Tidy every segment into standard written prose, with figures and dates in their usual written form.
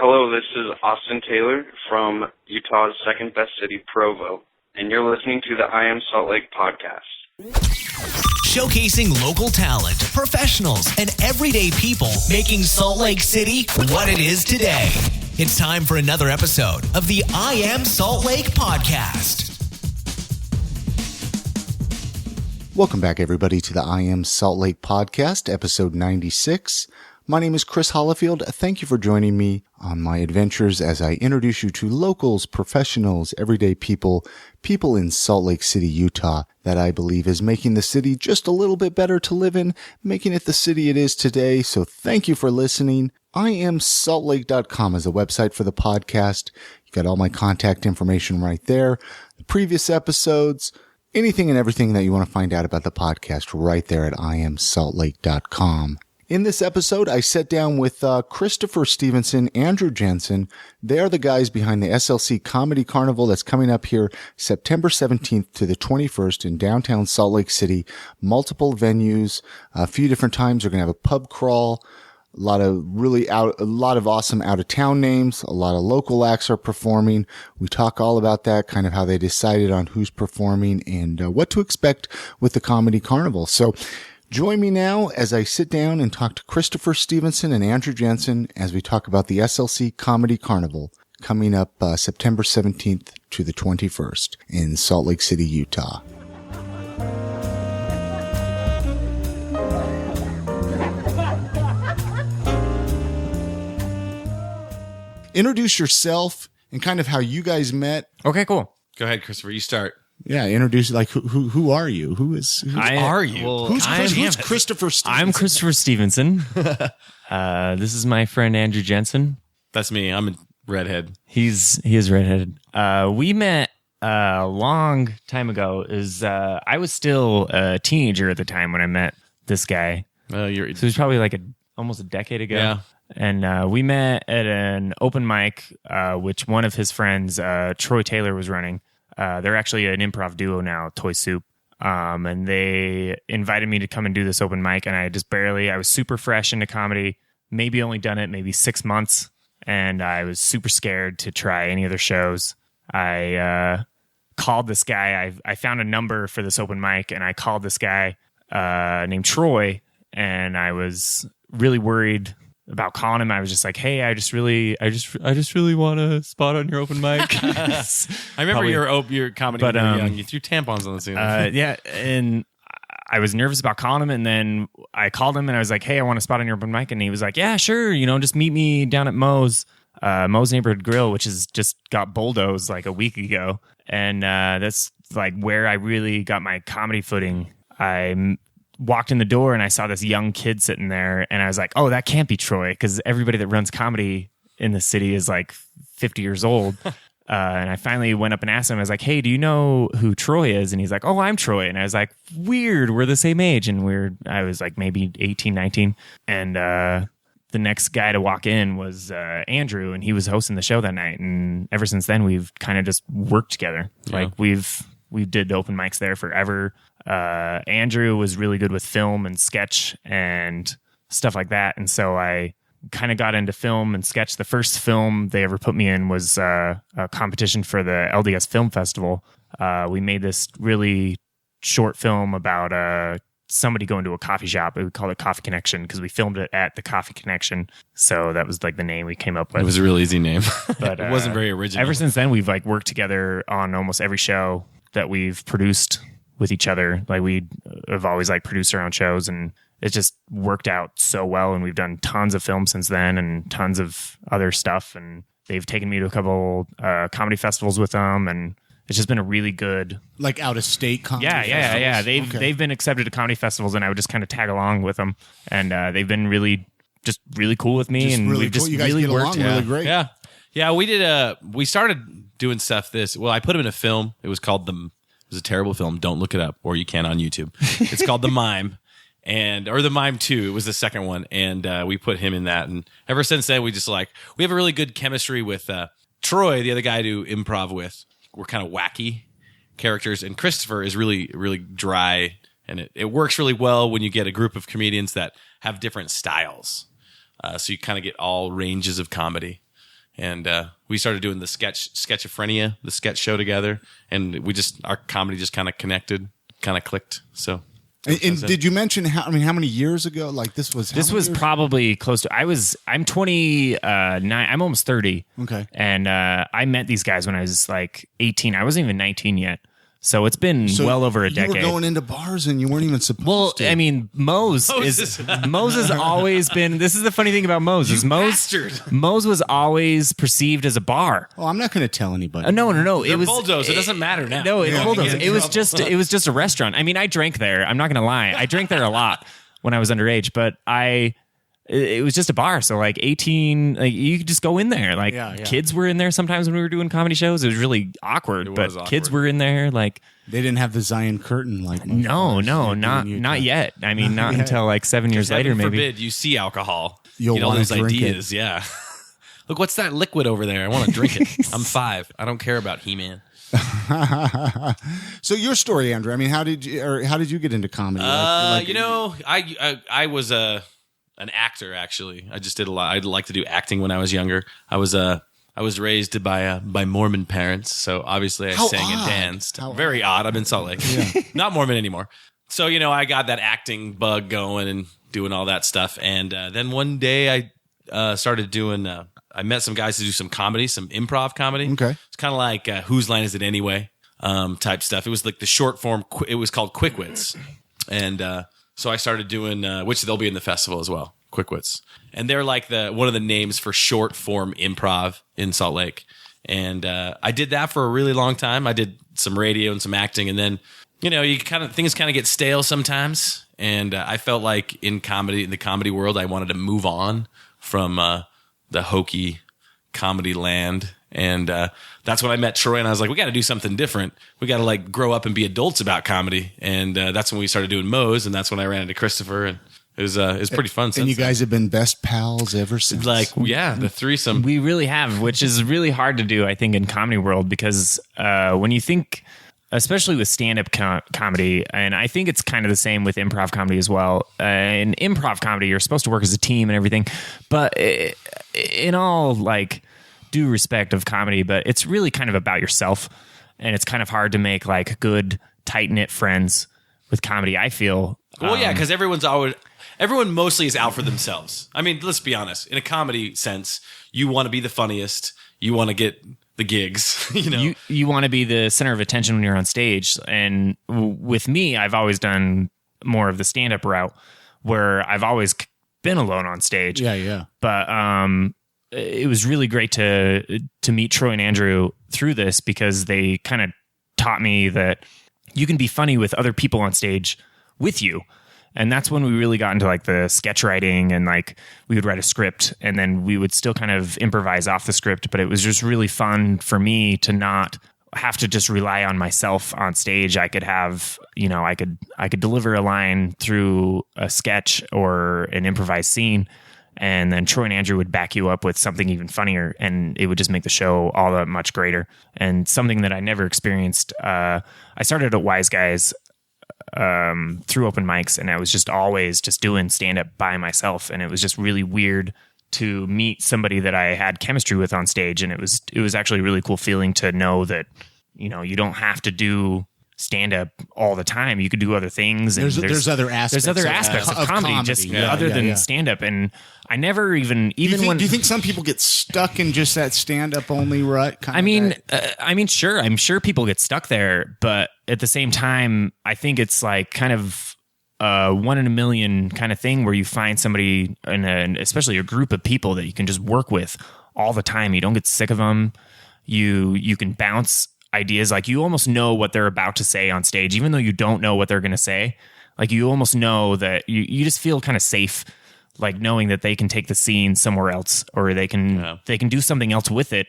Hello, this is Austin Taylor from Utah's second best city, Provo, and you're listening to the I Am Salt Lake podcast. Showcasing local talent, professionals, and everyday people making Salt Lake City what it is today. It's time for another episode of the I Am Salt Lake podcast. Welcome back, everybody, to the I Am Salt Lake podcast, episode 96. My name is Chris Hollifield. Thank you for joining me on my adventures as I introduce you to locals, professionals, everyday people in Salt Lake City, Utah, that I believe is making the city just a little bit better to live in, making it the city it is today. So thank you for listening. IamSaltLake.com is the website for the podcast. You got all my contact information right there. The previous episodes, anything and everything that you want to find out about the podcast right there at IamSaltLake.com. In this episode, I sat down with Christopher Stephenson, Andrew Jensen. They are the guys behind the SLC Comedy Carnivale that's coming up here September 17th to the 21st in downtown Salt Lake City. Multiple venues, a few different times. They're going to have a pub crawl, a lot of awesome out-of-town names. A lot of local acts are performing. We talk all about that, kind of how they decided on who's performing and what to expect with the Comedy Carnivale. So join me now as I sit down and talk to Christopher Stephenson and Andrew Jensen as we talk about the SLC Comedy Carnivale coming up September 17th to the 21st in Salt Lake City, Utah. Introduce yourself and kind of how you guys met. Okay, cool. Go ahead, Christopher. You start. Yeah, introduce, like, who are you? Who's Christopher Stephenson? I'm Christopher Stephenson. This is my friend Andrew Jensen. That's me. I'm a redhead. He is redheaded. We met a long time ago. I was still a teenager at the time when I met this guy. So it was probably like almost a decade ago. Yeah. And we met at an open mic, which one of his friends, Troy Taylor, was running. They're actually an improv duo now, Toy Soup. And they invited me to come and do this open mic. And I was super fresh into comedy, maybe only done it maybe 6 months. And I was super scared to try any other shows. I called this guy. I found a number for this open mic and I called this guy named Troy. And I was really worried about calling him. I was just like, hey, I just really want a spot on your open mic. I remember your comedy when you were young. You threw tampons on the ceiling. Yeah, and I was nervous about calling him, and then I called him and I was like, hey, I want a spot on your open mic, and he was like, yeah, sure, just meet me down at Moe's Neighborhood Grill, which has just got bulldozed like a week ago, and that's like where I really got my comedy footing. I walked in the door and I saw this young kid sitting there and I was like, oh, that can't be Troy, because everybody that runs comedy in the city is like 50 years old. And I finally went up and asked him, I was like, hey, do you know who Troy is? And he's like, oh, I'm Troy. And I was like, weird, we're the same age. And I was like maybe 18, 19. And the next guy to walk in was Andrew, and he was hosting the show that night. And ever since then, we've kind of just worked together. Yeah. Like we did open mics there forever. Andrew was really good with film and sketch and stuff like that. And so I kind of got into film and sketch. The first film they ever put me in was a competition for the LDS Film Festival. We made this really short film about somebody going to a coffee shop. We called it Coffee Connection because we filmed it at the Coffee Connection. So that was like the name we came up with. It was a real easy name, but it wasn't very original. Ever since then, we've like worked together on almost every show that we've produced with each other. Like we have always like produced our own shows, and it just worked out so well. And we've done tons of films since then and tons of other stuff. And they've taken me to a couple comedy festivals with them, and it's just been a really good, like, out of state comedy. Yeah. They've been accepted to comedy festivals, and I would just kind of tag along with them. And they've been really cool with me, and really we've just cool. You guys really get worked. along really great. Yeah. We started doing stuff. I put him in a film. It was called It was a terrible film. Don't look it up, or you can on YouTube. It's called The Mime, or The Mime 2. It was the second one, and we put him in that. And ever since then, we have a really good chemistry with Troy, the other guy to improv with. We're kind of wacky characters, and Christopher is really, really dry, and it works really well when you get a group of comedians that have different styles. So you kind of get all ranges of comedy. And we started doing the Sketchophrenia, the sketch show together, and our comedy just kind of connected, kind of clicked. So. And did you mention how many years ago? Like this was probably close to. I'm 29. I'm almost 30. Okay. And I met these guys when I was like 18. I wasn't even 19 yet. So it's been well over a decade. You were going into bars and you weren't even supposed to. Well, I mean, Mose has always been. This is the funny thing about Mose. Mose was always perceived as a bar. Oh, I'm not going to tell anybody. No. It was bulldozed. It doesn't matter now. No, it's bulldozed. It was just a restaurant. I mean, I drank there. I'm not going to lie. I drank there a lot when I was underage, but it was just a bar. So like 18, like you could just go in there. Like kids were in there sometimes when we were doing comedy shows. It was really awkward, kids were in there. Like they didn't have the Zion curtain. Like no, not yet. I mean, not until like 7 years later, maybe. Forbid you see alcohol. You'll get all want those to drink ideas. Yeah. Look, what's that liquid over there? I want to drink it. I'm 5. I don't care about He-Man. So your story, Andrew. I mean, how did you get into comedy? I was an actor, actually. I just did a lot. I'd like to do acting when I was younger. I was raised by Mormon parents, so obviously I sang and danced. Very odd. I'm in Salt Lake. Yeah. Not Mormon anymore. So, I got that acting bug going and doing all that stuff. And then one day I started doing, I met some guys to do some comedy, some improv comedy. Okay. It's kind of like Whose Line Is It Anyway type stuff. It was like the short form. It was called Quick Wits. And so I started doing, which they'll be in the festival as well, Quick Wits. And they're like one of the names for short form improv in Salt Lake. And I did that for a really long time. I did some radio and some acting. And then, things kind of get stale sometimes. And I felt like in the comedy world, I wanted to move on from the hokey comedy land. And that's when I met Troy, and I was like, we got to do something different. We got to like grow up and be adults about comedy. And that's when we started doing Mose, and that's when I ran into Christopher, and it was pretty fun. And you guys have been best pals ever since. Like, yeah, the threesome. We really have, which is really hard to do, I think, in comedy world, because when you think, especially with stand-up comedy, and I think it's kind of the same with improv comedy as well. In improv comedy, you're supposed to work as a team and everything, but in all like due respect of comedy, but it's really kind of about yourself, and it's kind of hard to make like good tight-knit friends with comedy, I feel. Well, yeah, because everyone mostly is out for themselves. I mean, let's be honest. In a comedy sense, you want to be the funniest. You want to get the gigs. You want to be the center of attention when you're on stage. And with me, I've always done more of the stand-up route, where I've always been alone on stage. Yeah. But it was really great to meet Troy and Andrew through this, because they kind of taught me that you can be funny with other people on stage with you. And that's when we really got into like the sketch writing, and like we would write a script and then we would still kind of improvise off the script. But it was just really fun for me to not have to just rely on myself on stage. I could have, I could deliver a line through a sketch or an improvised scene, and then Troy and Andrew would back you up with something even funnier, and it would just make the show all that much greater. And something that I never experienced, I started at Wise Guys through open mics, and I was just always just doing stand-up by myself, and it was just really weird to meet somebody that I had chemistry with on stage. And it was actually a really cool feeling to know that, you don't have to do stand-up all the time. You could do other things. And there's other aspects. There's other aspects of comedy, just other than stand-up. And I never even do you think some people get stuck in just that stand-up only rut? I mean, sure. I'm sure people get stuck there, but at the same time, I think it's like kind of a 1 in a million kind of thing, where you find somebody, especially a group of people that you can just work with all the time. You don't get sick of them. You can bounce ideas. Like, you almost know what they're about to say on stage, even though you don't know what they're going to say. Like, you almost know that you just feel kind of safe, like knowing that they can take the scene somewhere else, or they can do something else with it,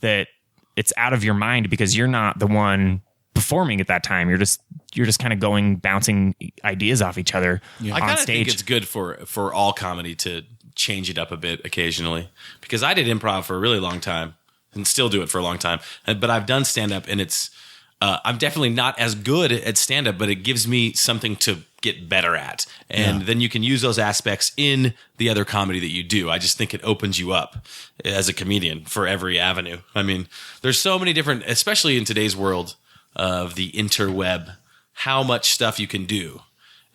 that it's out of your mind, because you're not the one performing at that time. You're just kind of bouncing ideas off each other on stage. I kind of think it's good for all comedy to change it up a bit occasionally, because I did improv for a really long time and still do it for a long time. But I've done stand up, and I'm definitely not as good at stand-up, but it gives me something to get better at. And then you can use those aspects in the other comedy that you do. I just think it opens you up as a comedian for every avenue. I mean, there's so many different, especially in today's world of the interweb, how much stuff you can do.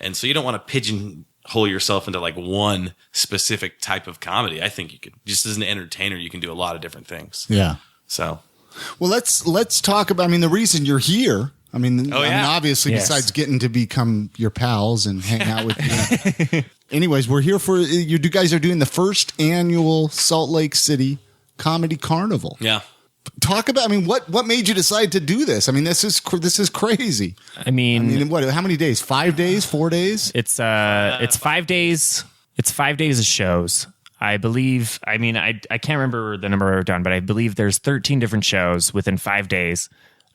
And so you don't want to pigeonhole yourself into like one specific type of comedy. I think you could, just as an entertainer, you can do a lot of different things. Yeah. So... Well, let's talk about, I mean, the reason you're here, I mean, obviously, besides getting to become your pals and hang out with you. Anyways, we're here for, you guys are doing the first annual Salt Lake City Comedy Carnival. Yeah. Talk about, I mean, what made you decide to do this? I mean, this is crazy. I mean, what, how many days? 5 days, 4 days? It's 5 days. It's 5 days of shows. I believe, I mean, I can't remember the number I wrote down, but I believe there's 13 different shows within 5 days.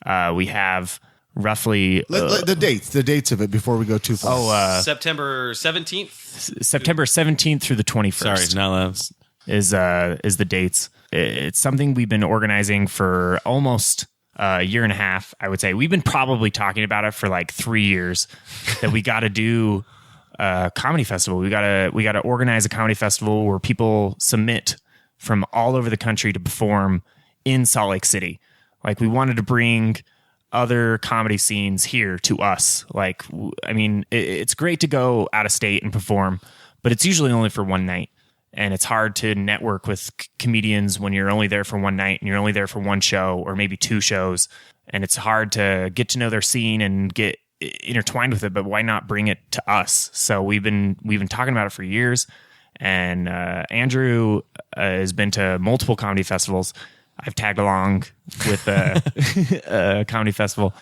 We have roughly... the dates of it before we go too far. September 17th? September 17th through the 21st. Sorry, no, is the dates. It's something we've been organizing for almost a year and a half, I would say. We've been probably talking about it for like 3 years that we got to do... comedy festival. We gotta organize a comedy festival where people submit from all over the country to perform in Salt Lake City. Like, we wanted to bring other comedy scenes here to us. Like, I mean, it's great to go out of state and perform, but it's usually only for one night. And it's hard to network with comedians when you're only there for one night and you're only there for one show or maybe two shows. And it's hard to get to know their scene and get intertwined with it, but why not bring it to us? So we've been talking about it for years, and Andrew has been to multiple comedy festivals. I've tagged along with a comedy festival.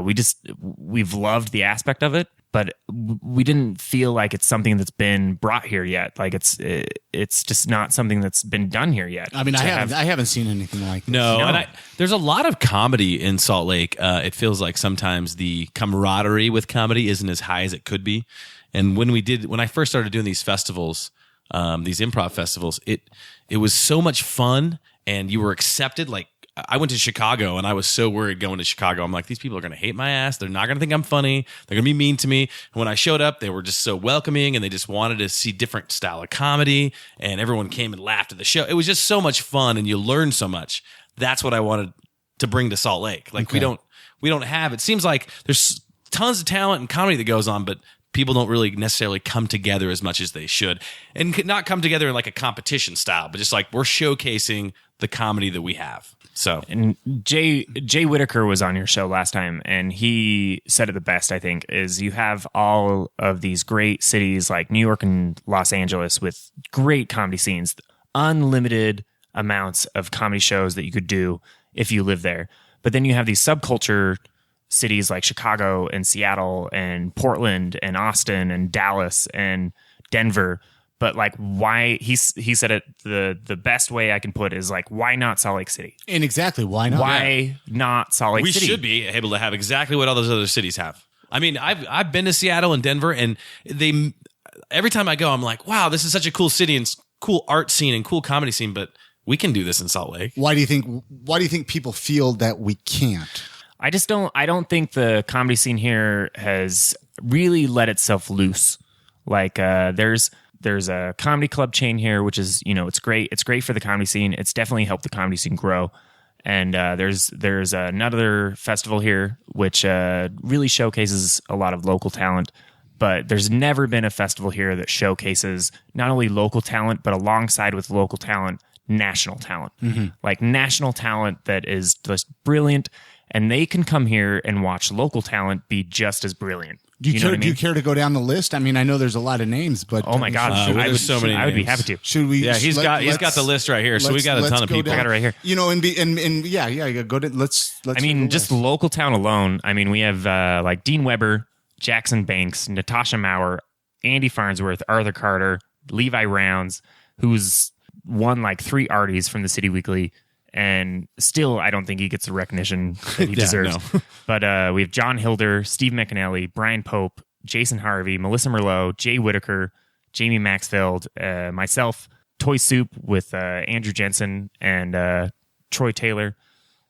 We've loved the aspect of it, but we didn't feel like it's something that's been brought here yet. Like it's just not something that's been done here yet. I mean, I haven't seen anything like this. No. And there's a lot of comedy in Salt Lake. It feels like sometimes the camaraderie with comedy isn't as high as it could be. And when I first started doing these festivals, these improv festivals, it was so much fun, and you were accepted. Like, I went to Chicago, and I was so worried going to Chicago. I'm like, these people are going to hate my ass. They're not going to think I'm funny. They're going to be mean to me. And when I showed up, they were just so welcoming, and they just wanted to see different style of comedy, and everyone came and laughed at the show. It was just so much fun, and you learned so much. That's what I wanted to bring to Salt Lake. Like, we don't have, it seems like there's tons of talent and comedy that goes on, but people don't really necessarily come together as much as they should, and not come together in like a competition style, but just like we're showcasing the comedy that we have. So, and Jay Whitaker was on your show last time, and he said it the best, I think, is you have all of these great cities like New York and Los Angeles with great comedy scenes, unlimited amounts of comedy shows that you could do if you live there. But then you have these subculture cities like Chicago and Seattle and Portland and Austin and Dallas and Denver. But like, why he said it the best way I can put is like, why not Salt Lake City? And exactly, why not? Why not Salt Lake City? We should be able to have exactly what all those other cities have. I mean, I've been to Seattle and Denver, and every time I go, I'm like, wow, this is such a cool city and cool art scene and cool comedy scene, but we can do this in Salt Lake. Why do you think people feel that we can't? I don't think the comedy scene here has really let itself loose. Like, there's a comedy club chain here, which is, it's great. It's great for the comedy scene. It's definitely helped the comedy scene grow. And there's another festival here, which really showcases a lot of local talent. But there's never been a festival here that showcases not only local talent, but alongside with local talent, national talent. Mm-hmm. Like national talent that is just brilliant. And they can come here and watch local talent be just as brilliant. Do you care to go down the list? I mean, I know there's a lot of names, but oh my god, I would be happy to. Should we? Yeah, he's got the list right here. So we got a ton of people. I got it right here. Go to let's. I mean, just local town alone. I mean, we have like Dean Weber, Jackson Banks, Natasha Maurer, Andy Farnsworth, Arthur Carter, Levi Rounds, who's won like 3 Arties from the City Weekly. And still, I don't think he gets the recognition that he deserves. No. But we have John Hilder, Steve McAnally, Brian Pope, Jason Harvey, Melissa Merlot, Jay Whitaker, Jamie Maxfield, myself, Toy Soup with Andrew Jensen and Troy Taylor.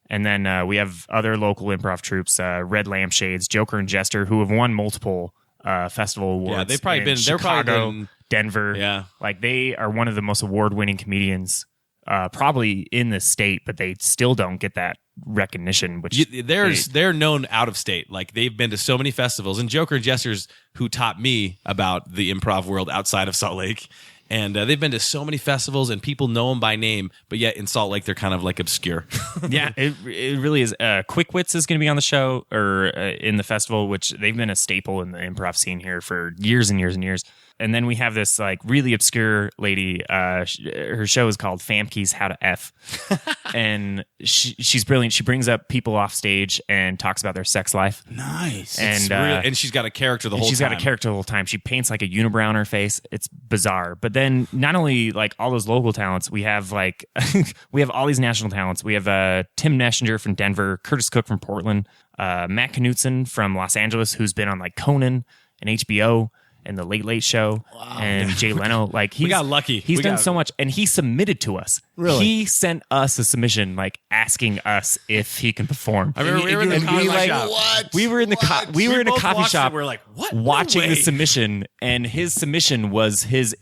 And then we have other local improv troops, Red Lampshades, Joker and Jester, who have won multiple festival awards. Yeah, they've probably in been Chicago, Denver. Yeah. Like they are one of the most award-winning comedians probably in the state, but they still don't get that recognition. Which they're known out of state. Like they've been to so many festivals, and Joker and Jesters, who taught me about the improv world outside of Salt Lake. And they've been to so many festivals, and people know them by name, but yet in Salt Lake, they're kind of like obscure. Yeah, it really is. Quick Wits is going to be on the show or in the festival, which they've been a staple in the improv scene here for years and years and years. And then we have this like really obscure lady. Her show is called Famke's How to F, and she's brilliant. She brings up people off stage and talks about their sex life. Nice. And she's got a character the whole time. She's got a character the whole time. She paints like a unibrow on her face. It's bizarre. But then not only like all those local talents, we have like we have all these national talents. We have Tim Neshinger from Denver, Curtis Cook from Portland, Matt Knutson from Los Angeles, who's been on like Conan and HBO and the Late Late Show, and Jay Leno. Like we got lucky. He's done so much, and he submitted to us. Really? He sent us a submission, like asking us if he can perform. I remember we were in the coffee shop. What? We were in the coffee shop. We're like, what? Watching No the way. submission, and his submission was his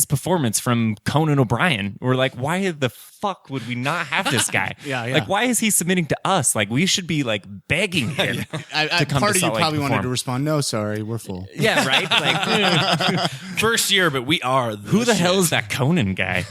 performance from Conan O'Brien. We're like, why the fuck would we not have this guy? Yeah. Like, why is he submitting to us? Like, we should be like begging him to come part to of you Salt Lake probably to wanted perform. to respond, no, sorry, we're full. Yeah, right. Like, First year, but we are. who the hell is that Conan guy?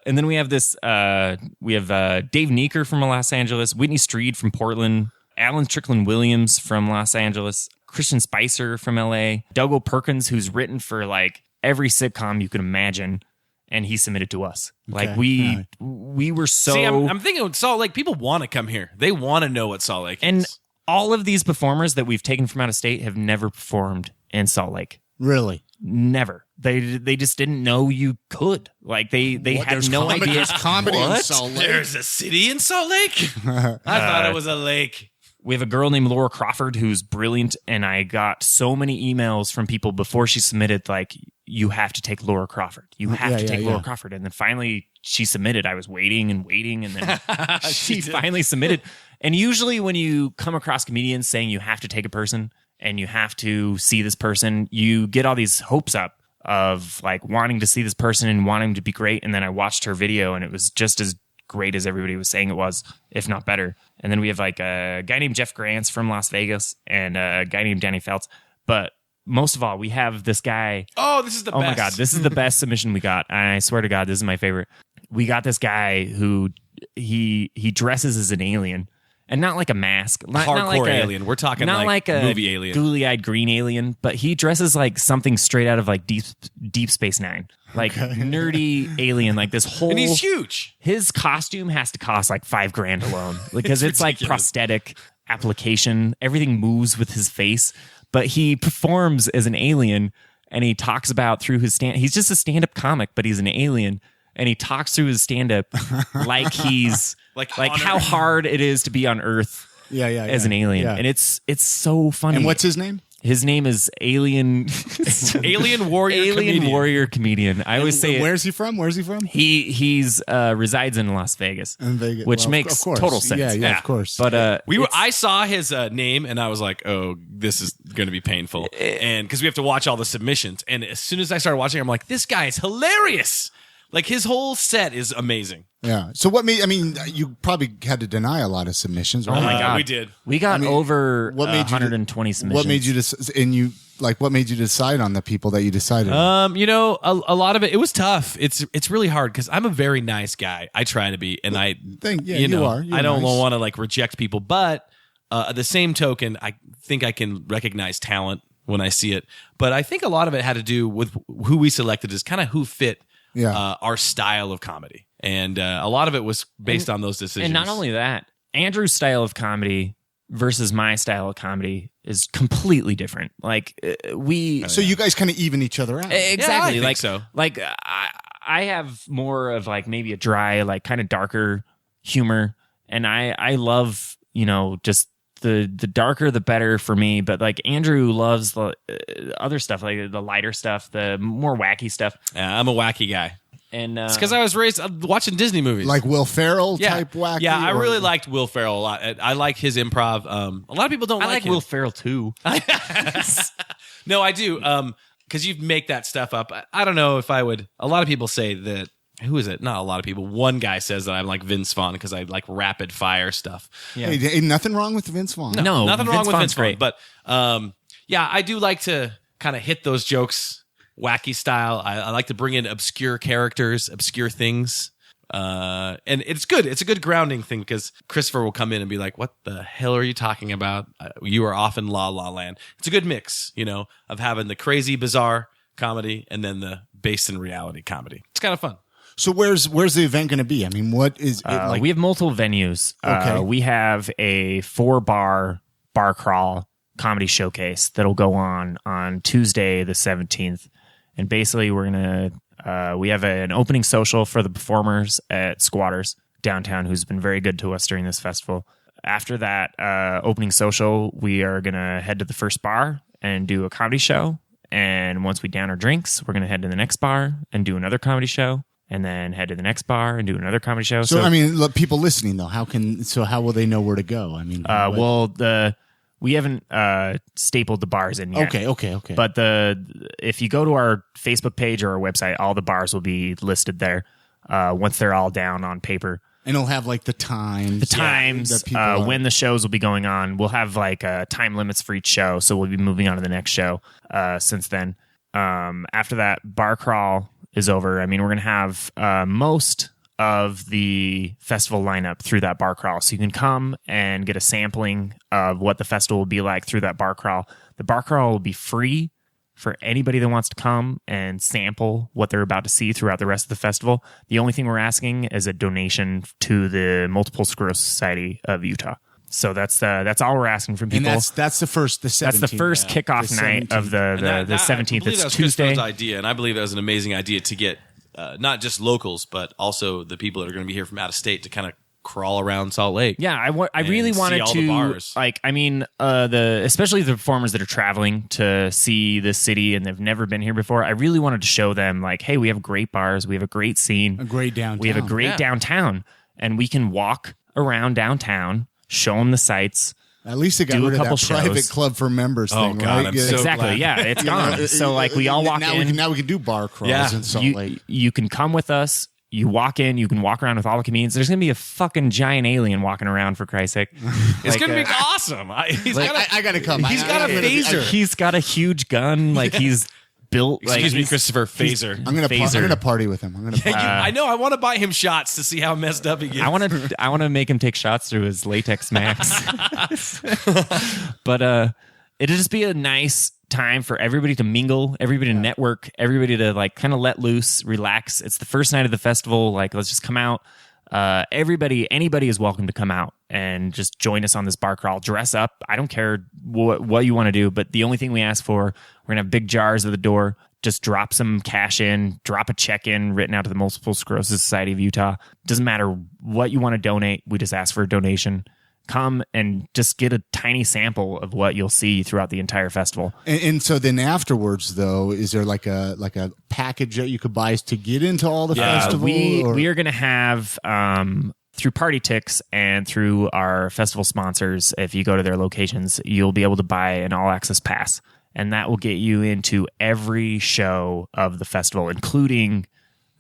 And then we have this. We have Dave Neeker from Los Angeles, Whitney Street from Portland, Alan Strickland Williams from Los Angeles, Christian Spicer from LA, Dougal Perkins, who's written for like every sitcom you can imagine, and he submitted to us. Like we were so. See, I'm thinking Salt Lake. People want to come here. They want to know what Salt Lake and is. all of these performers that we've taken from out of state have never performed in Salt Lake. Really? Never. They just didn't know you could. Like they had no idea. There's comedy in What? Salt Lake. There's a city in Salt Lake? I thought it was a lake. We have a girl named Laura Crawford who's brilliant, and I got so many emails from people before she submitted, like, you have to take Laura Crawford. You have to take Laura Crawford. And then finally she submitted. I was waiting, and then she finally submitted. And usually when you come across comedians saying you have to take a person and you have to see this person, you get all these hopes up of like wanting to see this person and wanting to be great. And then I watched her video, and it was just as great as everybody was saying it was, if not better. And then we have like a guy named Jeff Grants from Las Vegas and a guy named Danny Feltz. But most of all, we have this guy. Oh, this is the best. Oh my God, this is the best submission we got. And I swear to God, this is my favorite. We got this guy who he dresses as an alien. And not like a mask. Not Hardcore like alien. We're talking not like a movie alien. Googly-eyed green alien, but he dresses like something straight out of like Deep Space Nine. Like nerdy alien, like this whole. And he's huge. His costume has to cost like $5,000 alone because it's like prosthetic application. Everything moves with his face, but he performs as an alien, and he talks about through his he's just a stand-up comic, but he's an alien, and he talks through his stand-up like he's like how hard it is to be on Earth as an alien. Yeah. And it's so funny. And what's his name? His name is Alien Warrior Comedian. I always say Where's he from? He's resides in Las Vegas. In Vegas. Which Well, makes of course. total sense. Yeah, of course. But I saw his name, and I was like, "Oh, this is going to be painful," and because we have to watch all the submissions. And as soon as I started watching, I'm like, "This guy is hilarious!" Like his whole set is amazing. Yeah. So you probably had to deny a lot of submissions, right? Oh my God, we did. We got over what made you 120 submissions. What made you what made you decide on the people that you decided? A lot of it was tough. It's really hard because I'm a very nice guy. I try to be, and I think you are. You're I don't nice. want to like reject people, but at the same token, I think I can recognize talent when I see it. But I think a lot of it had to do with who we selected as kind of who fit our style of comedy, and a lot of it was based on those decisions. And not only that, Andrew's style of comedy versus my style of comedy is completely different. Like so you guys kind of even each other out. Exactly. Yeah, I think so. Like I have more of like maybe a dry, like kind of darker humor, and I love just the darker the better for me. But like Andrew loves the other stuff, like the lighter stuff, the more wacky stuff. Yeah, I'm a wacky guy. And It's because I was raised watching Disney movies. Like Will Ferrell type wacky? Yeah, I or- really liked Will Ferrell a lot. I like his improv. A lot of people don't I like like him. Will Ferrell too. No, I do. Because you make that stuff up. I don't know if I would. A lot of people say that. Who is it? Not a lot of people. One guy says that I'm like Vince Vaughn because I like rapid fire stuff. Hey, ain't nothing wrong with Vince Vaughn. No, Nothing wrong with Vaughn's Vince Vaughn. great. But yeah, I do like to kind of hit those jokes wacky style. I like to bring in obscure characters, obscure things. And it's good. It's a good grounding thing because Christopher will come in and be like, "What the hell are you talking about? You are off in La La Land." It's a good mix, of having the crazy, bizarre comedy and then the based in reality comedy. It's kind of fun. So where's the event going to be? I mean, what is it like? We have multiple venues. Okay. We have a 4-bar bar crawl comedy showcase that'll go on Tuesday the 17th. And basically we're going to we have an opening social for the performers at Squatters downtown who's been very good to us during this festival. After that opening social, we are going to head to the first bar and do a comedy show. And once we down our drinks, we're going to head to the next bar and do another comedy show. And then head to the next bar and do another comedy show. So I mean, look, people listening though, how will they know where to go? I mean, we haven't stapled the bars in yet. Okay. But if you go to our Facebook page or our website, all the bars will be listed there once they're all down on paper. And it'll have like the times. The times, when the shows will be going on. We'll have like time limits for each show, so we'll be moving on to the next show since then. After that, bar crawl is over. I mean, we're going to have most of the festival lineup through that bar crawl. So you can come and get a sampling of what the festival will be like through that bar crawl. The bar crawl will be free for anybody that wants to come and sample what they're about to see throughout the rest of the festival. The only thing we're asking is a donation to the Multiple Sclerosis Society of Utah. So that's all we're asking from people. And that's the 17th. That's the first kickoff night of the 17th. It's Tuesday. Idea, and I believe that was an amazing idea to get not just locals, but also the people that are going to be here from out of state to kind of crawl around Salt Lake. Yeah, I really wanted all to the bars. Especially the performers that are traveling to see this city and they've never been here before. I really wanted to show them like, hey, we have great bars, we have a great scene, a great downtown. We have a great downtown, and we can walk around downtown. Show them the sights. At least they got rid of that private club for members thing, God, right? I'm so exactly. glad. Yeah, it's gone. So like we all walk in. Now we can do bar crawls in Salt Lake. You can come with us. You walk in. You can walk around with all the comedians. There's going to be a fucking giant alien walking around, for Christ's sake. It's going to be awesome. I got to come. He's got a phaser. He's got a huge gun. Like he's built. Excuse me, Christopher. Phaser. I'm gonna party with him. I know. I want to buy him shots to see how messed up he gets. I want to make him take shots through his latex max. But it'll just be a nice time for everybody to mingle, everybody to network, everybody to like kind of let loose, relax. It's the first night of the festival. Like, let's just come out. Anybody is welcome to come out and just join us on this bar crawl. Dress up. I don't care what you want to do, but the only thing we ask for, we're gonna have big jars at the door. Just drop some cash in, drop a check in written out to the Multiple Sclerosis Society of Utah. Doesn't matter what you want to donate. We just ask for a donation. Come and just get a tiny sample of what you'll see throughout the entire festival. And so then afterwards, though, is there like a package that you could buy to get into all the festival? We are going to have through Party Ticks and through our festival sponsors. If you go to their locations, you'll be able to buy an all access pass, and that will get you into every show of the festival, including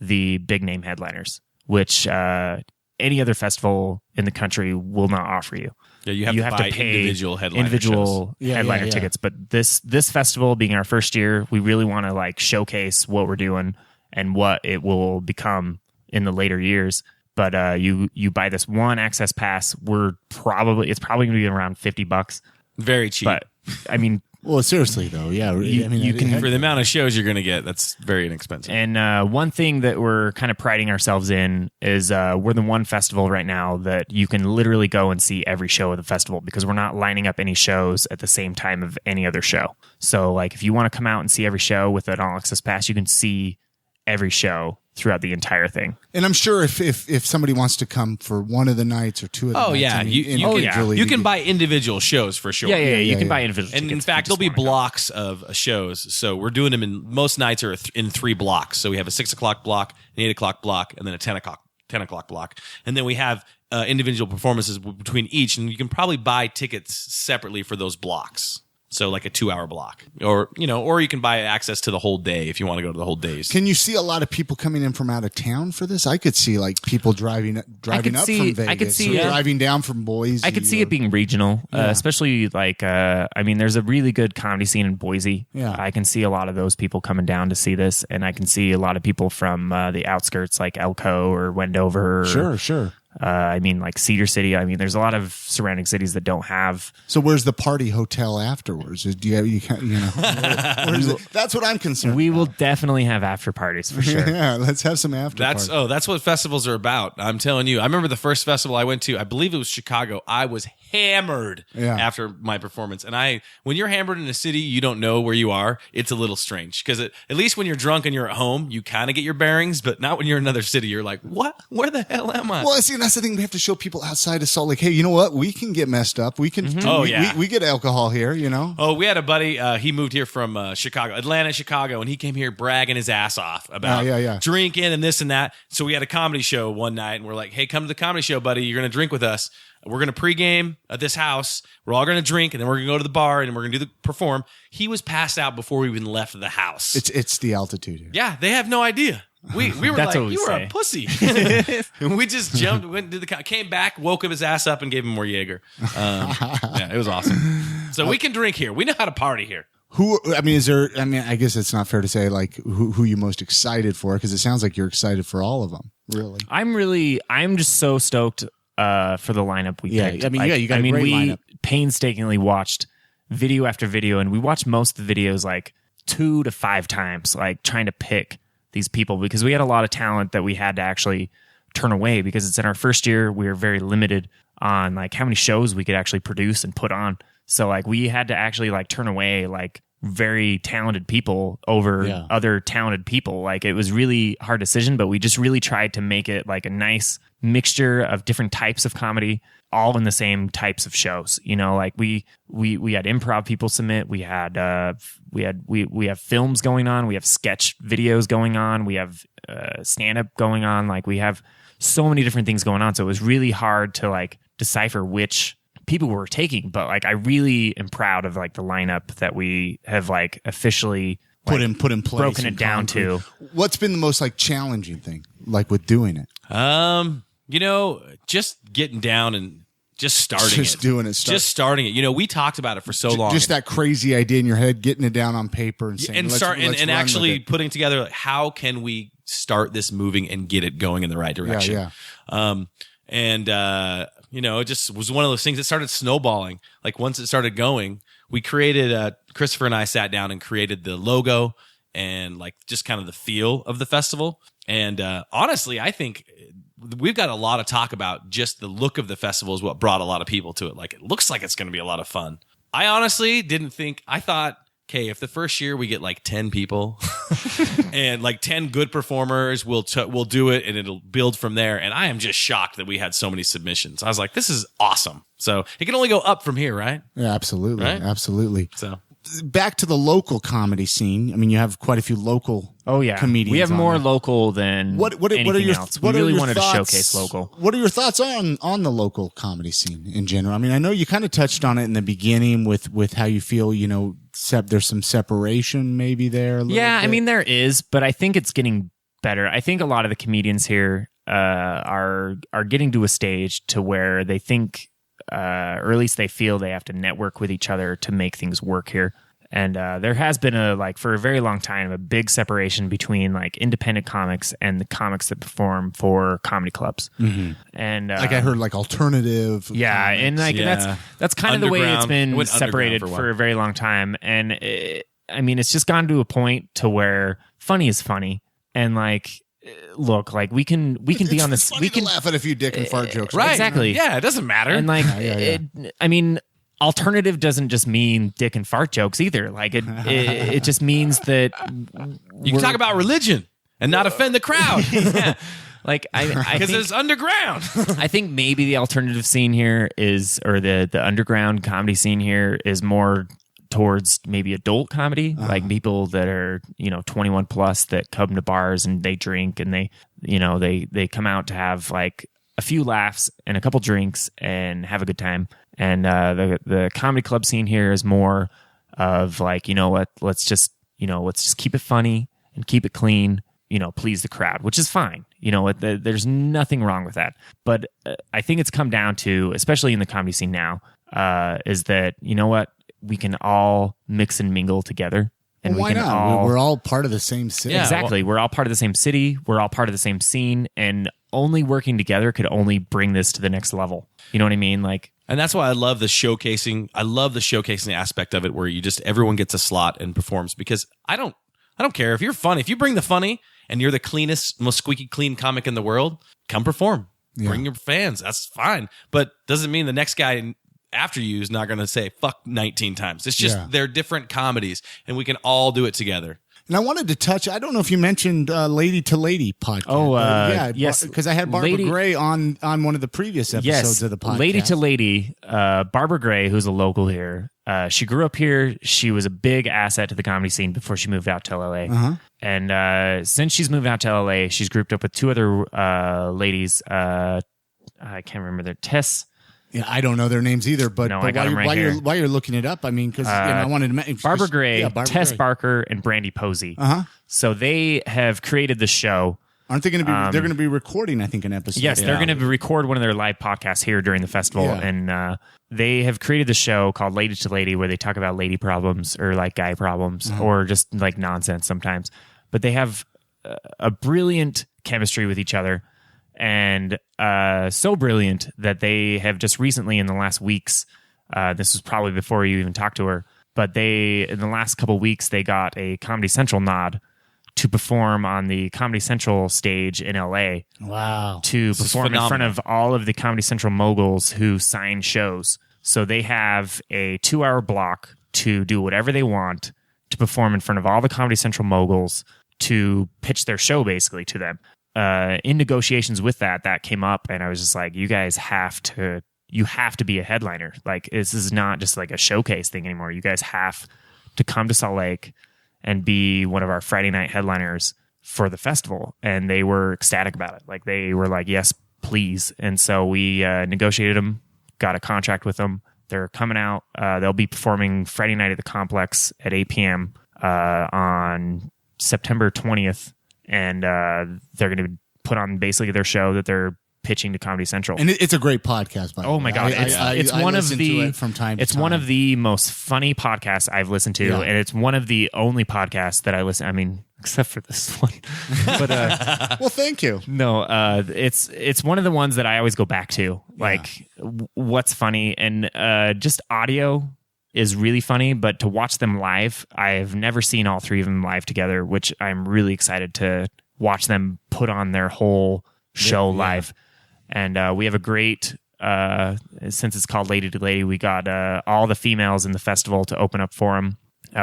the big name headliners, which any other festival in the country will not offer you. Yeah, you have to pay individual headliner tickets. But this festival being our first year, we really want to like showcase what we're doing and what it will become in the later years. But you buy this one access pass, it's probably going to be around $50. Very cheap. But I mean, well, seriously though, yeah. You can for the amount of shows you're going to get, that's very inexpensive. And one thing that we're kind of priding ourselves in is we're the one festival right now that you can literally go and see every show of the festival because we're not lining up any shows at the same time of any other show. So like if you want to come out and see every show with an all access pass, you can see every show throughout the entire thing. And I'm sure if somebody wants to come for one of the nights or two of the nights, yeah, I mean, you you can buy individual shows for sure. Yeah, you can buy individual And in tickets fact, if you there'll be just wanna go. blocks of shows. So we're doing them in most nights are in 3 blocks. So we have a 6 o'clock block, an 8 o'clock block, and then a 10 o'clock block. And then we have individual performances between each, and you can probably buy tickets separately for those blocks. So like a 2-hour block, or you can buy access to the whole day if you want to go to the whole days. Can you see a lot of people coming in from out of town for this? I could see like people driving up from Vegas. I could see driving down from Boise. I could see it being regional, especially like there's a really good comedy scene in Boise. Yeah. I can see a lot of those people coming down to see this, and I can see a lot of people from the outskirts like Elko or Wendover. Sure. Like Cedar City. There's a lot of surrounding cities that don't have. So where's the party hotel afterwards? Do you have, that's what I'm concerned. We will definitely have after parties for sure. Yeah, let's have some after parties. That's what festivals are about. I'm telling you. I remember the first festival I went to, I believe it was Chicago. I was hammered after my performance. And when you're hammered in a city you don't know where you are, it's a little strange. Because at least when you're drunk and you're at home, you kind of get your bearings, but not when you're in another city. You're like, what? Where the hell am I? Well, see, that's the thing. We have to show people outside of Salt Lake, hey, you know what? We can get messed up. We can. We get alcohol here. Oh, we had a buddy. He moved here from Atlanta, Chicago, and he came here bragging his ass off about drinking and this and that. So we had a comedy show one night, and we're like, hey, come to the comedy show, buddy. You're going to drink with us. We're going to pregame at this house. We're all going to drink, and then we're going to go to the bar, and we're going to perform. He was passed out before we even left the house. It's the altitude here. Yeah, they have no idea. We were That's like, what we you were say. a pussy. And we just jumped, came back, woke up his ass up, and gave him more Jaeger. It was awesome. So we can drink here. We know how to party here. I guess it's not fair to say like who you most excited for, because it sounds like you're excited for all of them. Really, I'm just so stoked for the lineup we picked. You got a great lineup. Painstakingly watched video after video, and we watched most of the videos like 2 to 5 times, like trying to pick these people, because we had a lot of talent that we had to actually turn away, because it's in our first year. We were very limited on like how many shows we could actually produce and put on. So like we had to actually like turn away like very talented people over other talented people. Like it was really hard decision, but we just really tried to make it like a nice mixture of different types of comedy, all in the same types of shows. Like we had improv people submit. We have films going on. We have sketch videos going on. We have stand up going on. Like we have so many different things going on. So it was really hard to like decipher which people were taking. But like I really am proud of like the lineup that we have like officially put in place, broken it down to. What's been the most like challenging thing like with doing it? Just getting down and just starting just doing it. Just starting it. We talked about it for so long. Just that crazy idea in your head, getting it down on paper and saying, and actually putting together like, how can we start this moving and get it going in the right direction? It just was one of those things that started snowballing. Like once it started going, we created, Christopher and I sat down and created the logo and like just kind of the feel of the festival. And honestly, I think we've got a lot of talk about just the look of the festival is what brought a lot of people to it. Like it looks like it's going to be a lot of fun. I honestly I thought, okay, if the first year we get like 10 people and like 10 good performers, we'll do it and it'll build from there. And I am just shocked that we had so many submissions. I was like, this is awesome. So it can only go up from here, right? Yeah, absolutely. Right? Absolutely. So back to the local comedy scene. I mean, you have quite a few local comedians. We have more local than anything else. We really wanted to showcase local. What are your thoughts on the local comedy scene in general? I mean, I know you kind of touched on it in the beginning with how you feel, there's some separation maybe there. I mean, there is, but I think it's getting better. I think a lot of the comedians here are getting to a stage to where they think, or at least they feel they have to network with each other to make things work here. And there has been for a very long time, a big separation between like independent comics and the comics that perform for comedy clubs. Mm-hmm. And like I heard like alternative. Yeah. Comics. And like, that's kind of the way it's been separated for a very long time. And it's just gotten to a point to where funny is funny. And like, look, like we can be on this. We can laugh at a few dick and fart jokes, right? Exactly. Yeah, it doesn't matter. And like, alternative doesn't just mean dick and fart jokes either. Like it just means that you can talk about religion. and not offend the crowd. Like I Because think it's underground. I think maybe the alternative scene here is, or the underground comedy scene here is more towards maybe adult comedy, like people that are 21 plus that come to bars and they drink and they come out to have like a few laughs and a couple drinks and have a good time. And the comedy club scene here is more of like, let's just keep it funny and keep it clean, please the crowd, which is fine. There's nothing wrong with that. But I think it's come down to, especially in the comedy scene now, is that, we can all mix and mingle together. And why not? We're all part of the same city. Yeah, exactly. We're all part of the same city. We're all part of the same scene. And only working together could only bring this to the next level. You know what I mean? Like, And that's why I love the showcasing. I love the showcasing aspect of it, where everyone gets a slot and performs. Because I don't care if you're funny. If you bring the funny and you're the cleanest, most squeaky clean comic in the world, come perform. Yeah. Bring your fans. That's fine. But doesn't mean the next guy after you is not going to say fuck 19 times. It's just they're different comedies, and we can all do it together. And I wanted to touch, I don't know if you mentioned Lady to Lady podcast. Oh, yes. Because I had Barbara Gray on one of the previous episodes of the podcast. Lady to Lady, Barbara Gray, who's a local here. She grew up here. She was a big asset to the comedy scene before she moved out to LA. Uh-huh. And since she's moved out to LA, she's grouped up with two other ladies. I can't remember their Tess. Yeah, I don't know their names either, but, I got them right here. While you're looking it up, I mean, because I wanted to mention Barbara Gray, Tess Barker, and Brandy Posey. Uh-huh. So they have created the show. Aren't they going to be? They're going to be recording, I think, an episode. Yes, they're going to record one of their live podcasts here during the festival, and they have created the show called Lady to Lady, where they talk about lady problems or like guy problems or just like nonsense sometimes. But they have a brilliant chemistry with each other. And so brilliant that they have just recently, in the last weeks, this was probably before you even talked to her, but in the last couple of weeks, they got a Comedy Central nod to perform on the Comedy Central stage in LA. Wow. To perform in front of all of the Comedy Central moguls who sign shows. So they have a 2-hour block to do whatever they want, to perform in front of all the Comedy Central moguls, to pitch their show basically to them. In negotiations with that came up, and I was just like, you guys have to be a headliner. Like, this is not just like a showcase thing anymore. You guys have to come to Salt Lake and be one of our Friday night headliners for the festival. And they were ecstatic about it. Like, they were like, yes, please. And so we negotiated them, got a contract with them. They're coming out. They'll be performing Friday night at the Complex at 8 p.m. On September 20th. And they're going to put on basically their show that they're pitching to Comedy Central. And it's a great podcast, by the way. Oh my God. It's one of the from time to It's time. one of the most funny podcasts I've listened to, and it's one of the only podcasts that I listen. I mean, except for this one. But well, thank you. No, it's one of the ones that I always go back to. Like, what's funny, and just audio is really funny, but to watch them live, I've never seen all three of them live together, which I'm really excited to watch them put on their whole show live. And we have a great, since it's called Lady to Lady, we got all the females in the festival to open up for them.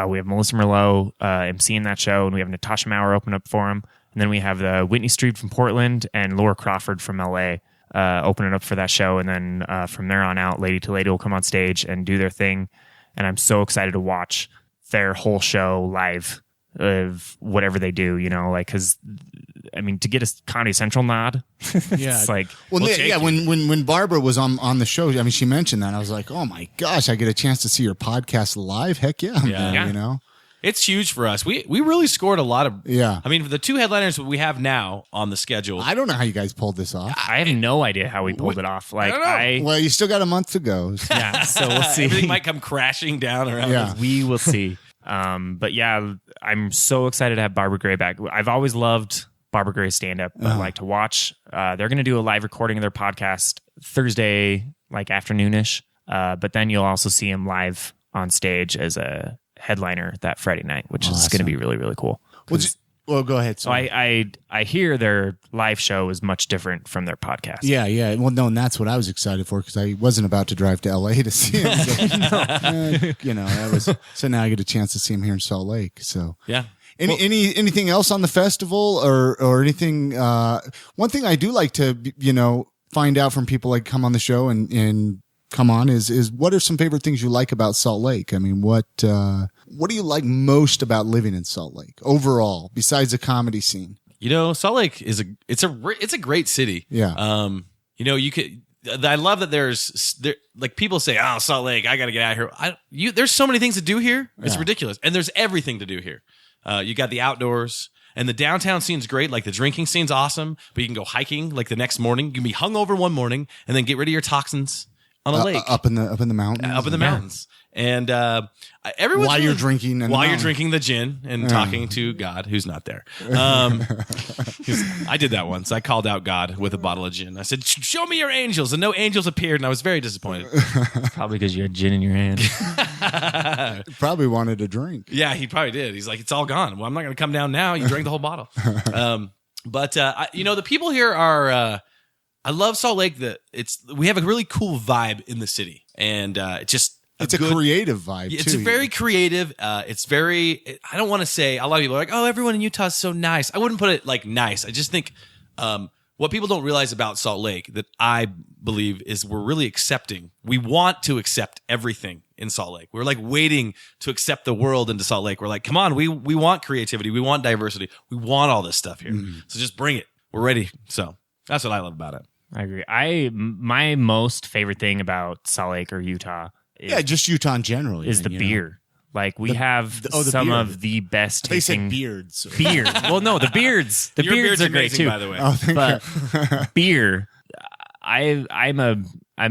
We have Melissa Merlot emceeing that show, and we have Natasha Maurer open up for them. And then we have the Whitney Street from Portland and Laura Crawford from LA opening up for that show. And then from there on out, Lady to Lady will come on stage and do their thing. And I'm so excited to watch their whole show live of whatever they do, because, I mean, to get a Comedy Central nod, it's like... Well, when Barbara was on the show, I mean, she mentioned that. I was like, oh my gosh, I get a chance to see your podcast live? Heck yeah, man, It's huge for us. We really scored a lot of... Yeah. I mean, for the two headliners we have now on the schedule... I don't know how you guys pulled this off. I have no idea how we pulled it off. Like, I don't know. Well, you still got a month to go. So. Yeah, so we'll see. Everything might come crashing down around us. We will see. But yeah, I'm so excited to have Barbara Gray back. I've always loved Barbara Gray's stand-up, but like to watch... they're going to do a live recording of their podcast Thursday, like afternoonish. But then you'll also see him live on stage as a headliner that Friday night, which is going to be really, really cool. Well, go ahead. So I hear their live show is much different from their podcast. Yeah. Well, no, and that's what I was excited for, because I wasn't about to drive to LA to see him. So, that was, so now I get a chance to see him here in Salt Lake. So yeah. Anything else on the festival or anything? One thing I do like to, find out from people like come on the show and come on is what are some favorite things you like about Salt Lake? I mean, what do you like most about living in Salt Lake overall, besides the comedy scene? Salt Lake is a great city. Yeah. I love that there's people say, "Oh, Salt Lake, I got to get out of here." There's so many things to do here. It's ridiculous. And there's everything to do here. You got the outdoors, and the downtown scene's great. Like the drinking scene's awesome, but you can go hiking like the next morning. You can be hungover one morning and then get rid of your toxins on a lake. Up in the mountains. Up in the mountains. And everyone's while you're drinking the gin and talking to God, who's not there. I did that once. I called out God with a bottle of gin. I said, "Show me your angels," and no angels appeared, and I was very disappointed. Probably because you had gin in your hand. Probably wanted a drink. Yeah, he probably did. He's like, "It's all gone." Well, I'm not going to come down now. You drank the whole bottle. But the people here are. I love Salt Lake. We have a really cool vibe in the city, and it's a creative vibe. It's very creative. It's very. I don't want to say. A lot of people are like, "Oh, everyone in Utah is so nice." I wouldn't put it like nice. I just think what people don't realize about Salt Lake that I believe is we're really accepting. We want to accept everything in Salt Lake. We're like waiting to accept the world into Salt Lake. We're like, come on, we want creativity. We want diversity. We want all this stuff here. So just bring it. We're ready. So that's what I love about it. I agree. My most favorite thing about Salt Lake or Utah just Utah in general. Is the beer. Like we have some beer. of the best They tasting said beards. Beards. Well, no, the beards. The beards are great amazing, too. by the way. Oh, thank But beer, I'm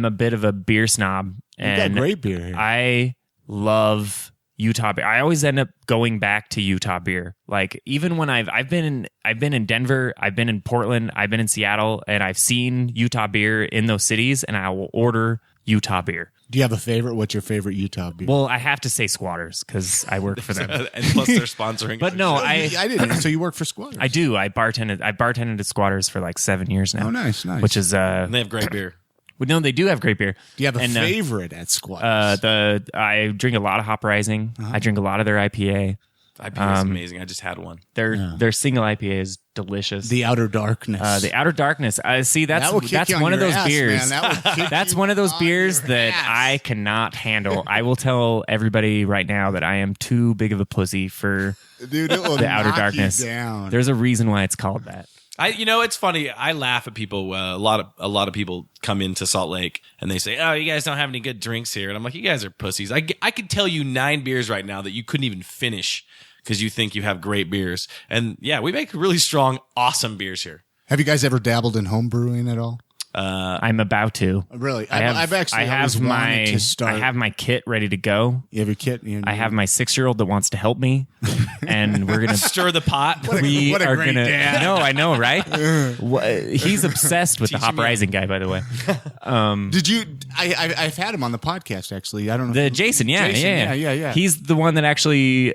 a bit of a beer snob, you and got great beer here. I love Utah beer. I always end up going back to Utah beer. Like even when I've been in Denver, I've been in Portland, I've been in Seattle, and I've seen Utah beer in those cities, and I will order Utah beer. Do you have a favorite? What's your favorite Utah beer? Well, I have to say Squatters because I work for them. And plus they're sponsoring. But no, I didn't. So you work for Squatters? I do. I bartended at Squatters for like 7 years now. Oh, nice. Which is and they have great beer. No, they do have great beer. Do you have a favorite at Squatters? I drink a lot of Hop Rising. I drink a lot of their IPA. IPA is amazing. I just had one. Their single IPA is delicious. The Outer Darkness. The Outer Darkness. See, that's you one of those ass, beers. man. That's one of those beers that I cannot handle. I will tell everybody right now that I am too big of a pussy for Dude, it will the Outer knock Darkness. you down. There's a reason why it's called that. It's funny. I laugh at people. A lot of people come into Salt Lake and they say, "Oh, you guys don't have any good drinks here." And I'm like, "You guys are pussies." I could tell you 9 beers right now that you couldn't even finish because you think you have great beers. And yeah, we make really strong, awesome beers here. Have you guys ever dabbled in home brewing at all? I'm about to. Really? I have my kit ready to go. You have your kit? I have my 6-year-old that wants to help me, and we're gonna stir the pot. What a great dad. No, I know, right? He's obsessed with the Hop Rising guy, by the way. Did you? I've had him on the podcast actually. I don't know. Jason, yeah. He's the one that actually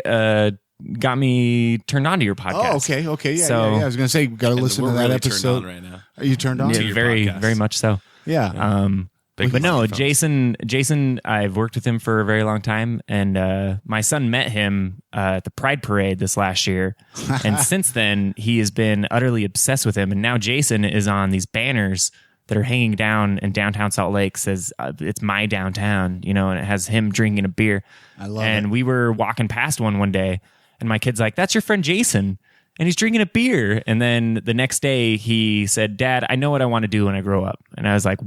got me turned on to your podcast. Oh, okay, yeah. So- I was gonna say, got to listen to that really episode. Turned on right now. Are you turned on? Yeah, your very, podcast. very much so. Yeah. But no, Jason, I've worked with him for a very long time, and my son met him at the Pride Parade this last year, and since then he has been utterly obsessed with him. And now Jason is on these banners that are hanging down in downtown Salt Lake, says it's my downtown, and it has him drinking a beer. I love and it. we were walking past one day, and my kid's like, "That's your friend Jason." And he's drinking a beer. And then the next day he said, "Dad, I know what I want to do when I grow up." And I was like,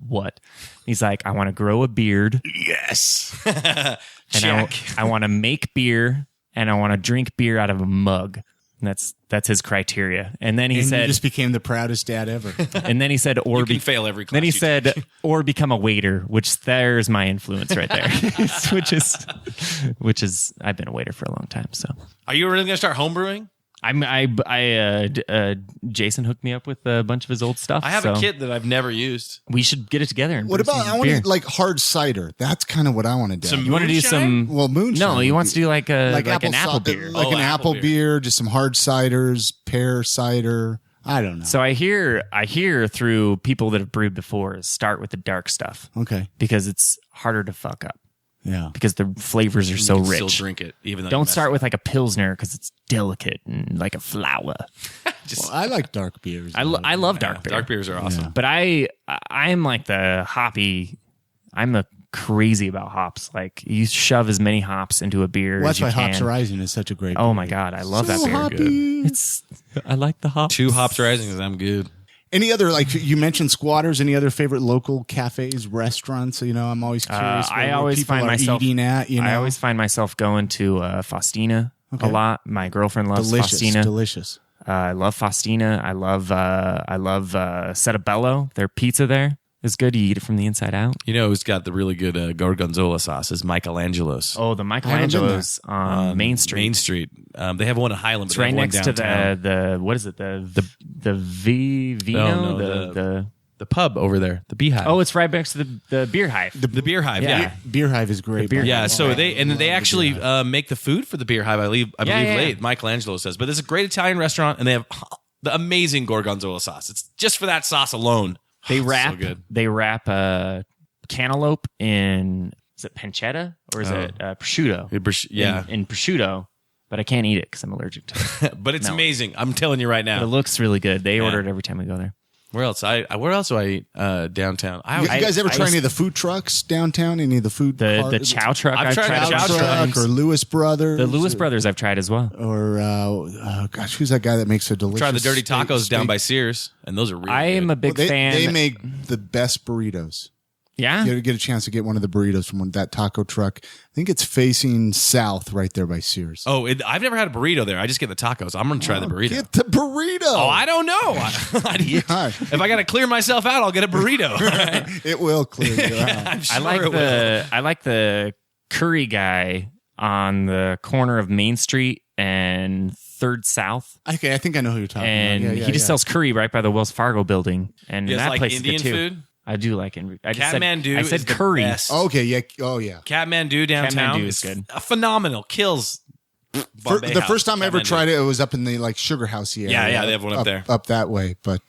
"What?" He's like, "I want to grow a beard. Yes. And I want to make beer, and I want to drink beer out of a mug." And that's his criteria. And then he You said, just became the proudest dad ever. and then he said, or You can fail every class. Then he you said, take. or become a waiter, which there's my influence right there. which is I've been a waiter for a long time. So Are you really going to start homebrewing? Jason hooked me up with a bunch of his old stuff. I have a kit that I've never used. We should get it together. And What brew about, some I want beer. to like hard cider. That's kind of what I want to do. Some You want to do some? Well, moonshine. No, he would wants be- to do like an apple cider- beer. Like an apple beer, just some hard ciders, pear cider. I don't know. So I hear through people that have brewed before, start with the dark stuff Okay. because it's harder to fuck up. Yeah. because the flavors are so You can rich. Still drink it, even though Don't start with like a Pilsner because it's delicate and like a flower. Well, I like dark beers. I love dark beer. Dark beers are awesome. But I'm like the hoppy. I'm a crazy about hops. Like you shove as many hops into a beer Well, as that's you why can. Hops Rising is such a great Oh beer. my god, I love that So beer. hoppy. I like the hops. 2 hops rising because I'm good. Any other, like you mentioned Squatters, any other favorite local cafes, restaurants? You know, I'm always curious I where always people find are myself eating at, you know. I always find myself going to Faustina a lot. My girlfriend loves Faustina. Delicious. I love Faustina. I love Setabello. Their pizza there is good. You eat it from the inside out. You know who's got the really good gorgonzola sauce is Michelangelo's. Oh, the Michelangelo's on Main Street. Main Street. They have one in Highland. It's but they right have one next to downtown. the what is it? The Vino? No, the pub over there, the Beehive. Oh, it's right next to the Beer Hive. the Beer Hive. Yeah. Beer Hive is great. Beer by the Yeah, way. so they actually make the food for the Beer Hive. I believe yeah. late. Michelangelo says, but it's a great Italian restaurant, and they have the amazing gorgonzola sauce. It's just for that sauce alone. They It's wrap so good. cantaloupe in, is it pancetta or is it prosciutto? Yeah, in prosciutto, but I can't eat it because I'm allergic to it. but it's No. amazing. I'm telling you right But it now. looks really good. They order it every time we go there. Where else? Where else do I eat downtown? You guys ever try any of the food trucks downtown? Any of the food? The Chow Truck. I've tried the Chow Chow Truck or Lewis Brothers? The Lewis Brothers I've tried as well. Or gosh, who's that guy that makes a delicious? Try the dirty tacos steak- down by Sears, and those are really. I am a good. big Well, fan. They make the best burritos. Yeah. You get a chance to get one of the burritos from that taco truck. I think it's facing south, right there by Sears. Oh, I've never had a burrito there. I just get the tacos. I'm gonna try the burrito. Get the burrito. Oh, I don't know. God. If I got to clear myself out, I'll get a burrito. All right. It will clear you out. I'm sure I like the curry guy on the corner of Main Street and 3rd South. Okay, I think I know who you're talking And about. he just sells curry right by the Wells Fargo building. And It's that like place Indian is good too. food. I do like it. I just said, Kathmandu I said is the curry. best. Okay, yeah. Oh, yeah. Kathmandu downtown Kathmandu is good. Phenomenal. Kills. Bombay The House, first time I ever Kathmandu. tried it was up in the like Sugar House area. Yeah, they have one up there. Up that way. But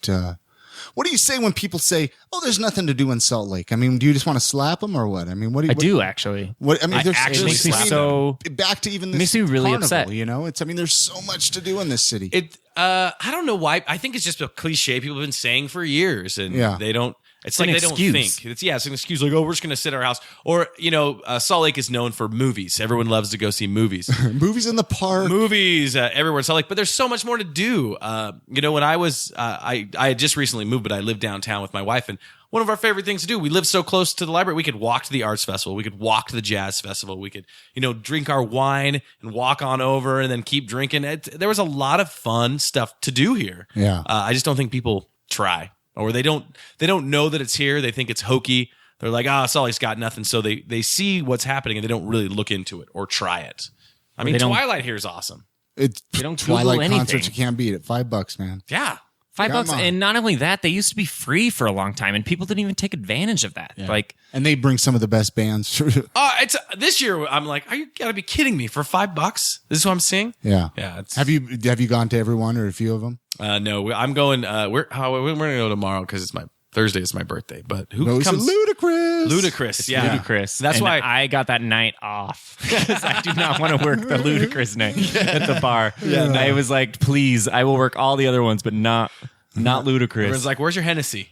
what do you say when people say, "Oh, there's nothing to do in Salt Lake"? I mean, do you just want to slap them or what? I mean, what do you? I do actually. What I mean, there's actually there's- slap I mean, so back to even this makes me really carnival, upset. You know, it's. I mean, there's so much to do in this city. I don't know why. I think it's just a cliche people have been saying for years, and Yeah. they don't. It's an like they excuse. don't think. It's an excuse. Like, oh, we're just going to sit at our house. Or Salt Lake is known for movies. Everyone loves to go see movies. Movies in the park. Movies everywhere in Salt Lake, but there's so much more to do. When I was, I had just recently moved, but I lived downtown with my wife, and one of our favorite things to do, we lived so close to the library, we could walk to the arts festival, we could walk to the jazz festival, we could, drink our wine and walk on over and then keep drinking. There was a lot of fun stuff to do here. Yeah. I just don't think people try, or they don't know that it's here. They think it's hokey. They're like, Salt Lake's got nothing. So they see what's happening and they don't really look into it or try it. I mean, they don't- Twilight here is awesome. It's They don't Google Twilight anything. concerts. You can't beat it. $5, man. Yeah. $5, Come on. and not only that, they used to be free for a long time, and people didn't even take advantage of that. Like, And they bring some of the best bands. It's this year. I'm like, are you gotta be kidding me? For $5, this is what I'm seeing. Yeah. Yeah. It's, Have you gone to every one or a few of them? no, I'm going. We're gonna go tomorrow because it's my Thursday. Is my birthday. But who No, it's comes? Ludicrous. Ludicrous. Yeah. ludicrous. That's And why I got that night off because I do not want to work the ludicrous night at the bar. Yeah, I was like, please, I will work all the other ones, but not ludicrous. Everyone's like, "Where's your Hennessy?"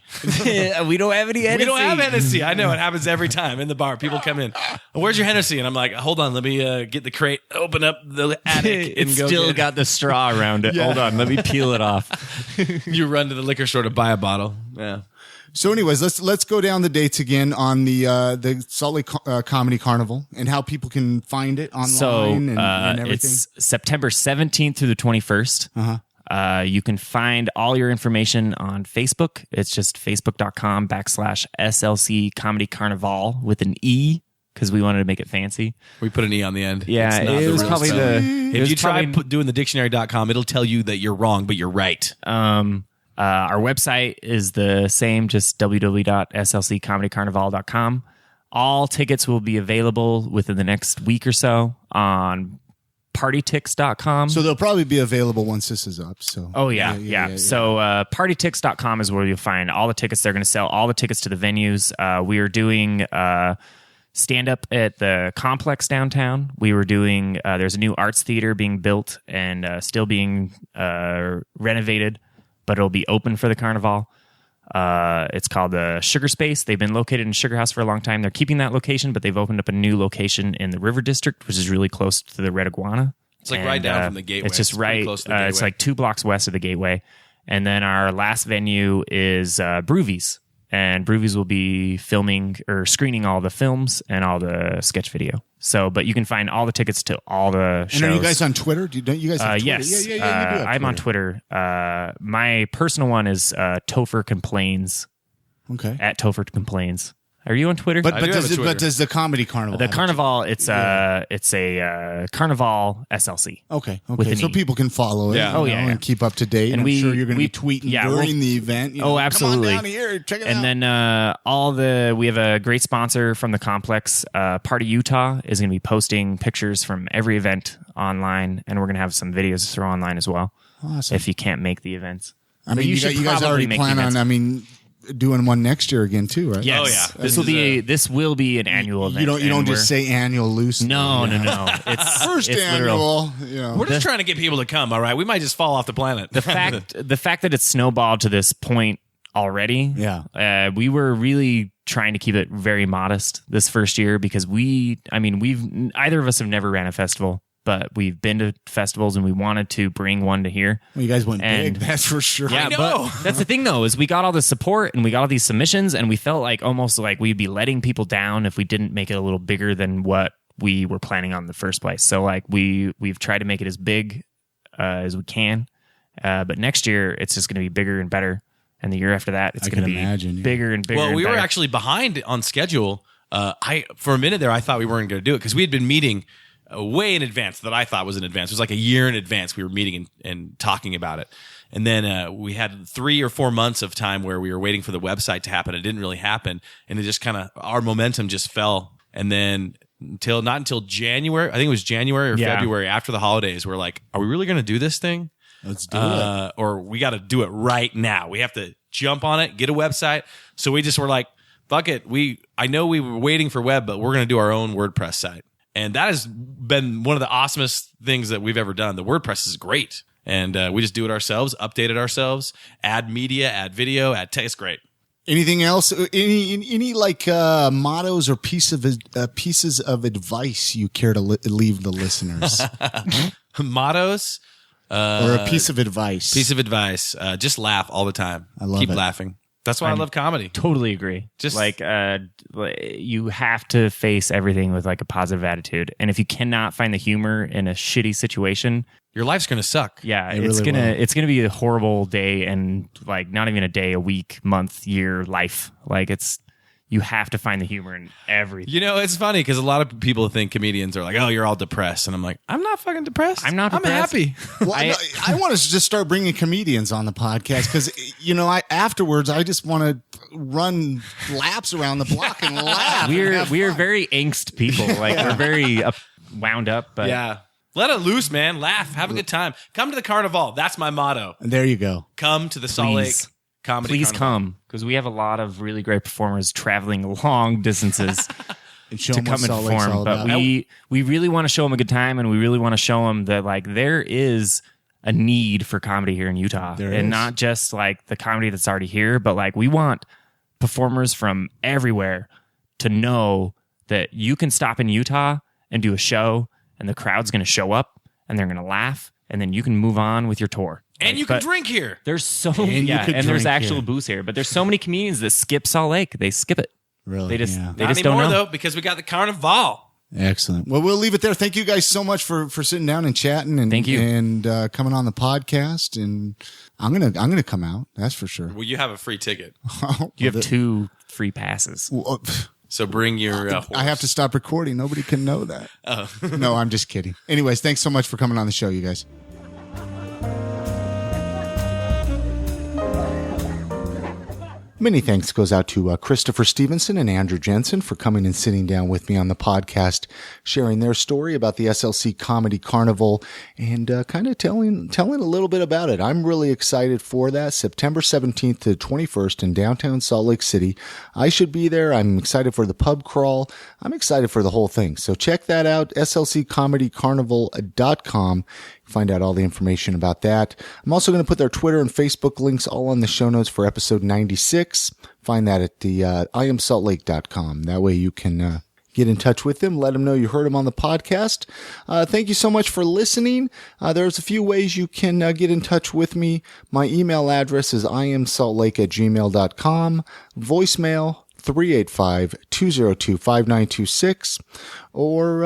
we don't have any Hennessy. We don't have Hennessy. I know it happens every time in the bar. People come in. Where's your Hennessy? And I'm like, hold on, let me get the crate, open up the attic, and It's go. still get got the straw around it. Hold on, let me peel it off. You run to the liquor store to buy a bottle. Yeah. So, anyways, let's go down the dates again on the Salt Lake Comedy Carnival and how people can find it online So and everything. it's September 17th through the 21st. You can find all your information on Facebook. It's just facebook.com/SLC Comedy Carnivale with an E because we wanted to make it fancy. We put an E on the end. Yeah, It's not it the was real probably spelling. the. it If was you try probably- doing the dictionary.com, it'll tell you that you're wrong, but you're right. Our website is the same, just www.slccomedycarnivale.com. All tickets will be available within the next week or so on partytix.com. So they'll probably be available once this is up. So Oh, yeah. So partytix.com is where you'll find all the tickets they're going to sell, all the tickets to the venues. We are doing stand up at the complex downtown. We were doing, there's a new arts theater being built and still being renovated, but it'll be open for the Carnival. It's called the Sugar Space. They've been located in Sugar House for a long time. They're keeping that location, but they've opened up a new location in the River District, which is really close to the Red Iguana. It's like right down from the Gateway. It's just pretty right. close to the Gateway. It's like 2 blocks west of the Gateway. And then our last venue is Broovies. And Broovies will be filming or screening all the films and all the sketch video. So, but you can find all the tickets to all the shows. And are you guys on Twitter? Don't you guys have Twitter? Yes. Yeah, you do have I'm on Twitter. My personal one is Topher Complains. Okay. At Topher Complains. Are you on Twitter? But does the Comedy Carnival? The Carnival, it's a Carnival SLC. Okay. With people can follow it. Yeah. And keep up to date. And I'm sure you're going to be tweeting during the event. Absolutely. Come on down here, check it out. And then we have a great sponsor from the complex. Party Utah is going to be posting pictures from every event online, and we're going to have some videos to throw online as well. Awesome. If you can't make the events. I mean, you guys already plan on. Doing one next year again too, right? Yes. Oh yeah. This will be an annual event. You don't just say annual loose. No. It's first it's annual. We're just trying to get people to come. All right, we might just fall off the planet. The fact that it's snowballed to this point already. Yeah. We were really trying to keep it very modest this first year because either of us have never ran a festival. But we've been to festivals and we wanted to bring one to here. Well, you guys went big, that's for sure. Yeah, but that's the thing though, is we got all the support and we got all these submissions and we felt like almost like we'd be letting people down if we didn't make it a little bigger than what we were planning on in the first place. So like we've tried to make it as big as we can. But next year it's just going to be bigger and better. And the year after that, it's going to be bigger and bigger. Well, we were actually behind on schedule. For a minute there, I thought we weren't going to do it because we had been meeting way in advance that I thought was in advance. It was like a year in advance we were meeting and talking about it. And then we had 3 or 4 months of time where we were waiting for the website to happen. It didn't really happen. And it just kind of, our momentum just fell. And then not until January, I think it was January or February after the holidays, we're like, are we really going to do this thing? Let's do it. Or we got to do it right now. We have to jump on it, get a website. So we just were like, fuck it. I know we were waiting for web, but we're going to do our own WordPress site. And that has been one of the awesomest things that we've ever done. The WordPress is great. And we just do it ourselves, update it ourselves, add media, add video, add text. It's great. Anything else? Any like mottos or pieces of advice you care to leave the listeners? Mottos? Or a piece of advice. Just laugh all the time. I love Keep it. laughing. That's why I love comedy. Totally agree. Just like you have to face everything with like a positive attitude. And if you cannot find the humor in a shitty situation, your life's going to suck. Yeah, it's gonna be a horrible day and like not even a day, a week, month, year, life. Like you have to find the humor in everything. You know, it's funny because a lot of people think comedians are like, oh, you're all depressed. And I'm like, I'm not fucking depressed. I'm not depressed. I'm happy. Well, I want to just start bringing comedians on the podcast because, afterwards, I just want to run laps around the block and laugh. We're very angst people. Like we're very wound up. But yeah. Let it loose, man. Laugh. Have a good time. Come to the Carnival. That's my motto. And there you go. Come to the Salt Lake Comedy Please Carnival. come, because we have a lot of really great performers traveling long distances to come and perform. But we really want to show them a good time, and we really want to show them that like there is a need for comedy here in Utah, and not just like the comedy that's already here, but like we want performers from everywhere to know that you can stop in Utah and do a show, and the crowd's going to show up, and they're going to laugh, and then you can move on with your tour. And you can drink here. There's there's actual booze here, but there's so many comedians that skip Salt Lake. They skip it. Really? They just Not don't anymore, know. though, because we got the Carnival. Excellent. Well, we'll leave it there. Thank you guys so much for sitting down and chatting and Thank you. And coming on the podcast. And I'm gonna come out. That's for sure. Well, you have a free ticket. You have 2 free passes. So bring your horse. I have to stop recording. Nobody can know that. Oh. No, I'm just kidding. Anyways, thanks so much for coming on the show, you guys. Many thanks goes out to Christopher Stephenson and Andrew Jensen for coming and sitting down with me on the podcast, sharing their story about the SLC Comedy Carnival and kind of telling a little bit about it. I'm really excited for that. September 17th to 21st in downtown Salt Lake City. I should be there. I'm excited for the pub crawl. I'm excited for the whole thing. So check that out, slccomedycarnival.com. Find out all the information about that. I'm also going to put their Twitter and Facebook links all on the show notes for episode 96. Find that at the iamsaltlake.com. That way you can get in touch with them. Let them know you heard them on the podcast. Thank you so much for listening. There's a few ways you can get in touch with me. My email address is iamsaltlake@gmail.com. Voicemail 385-202-5926. Or,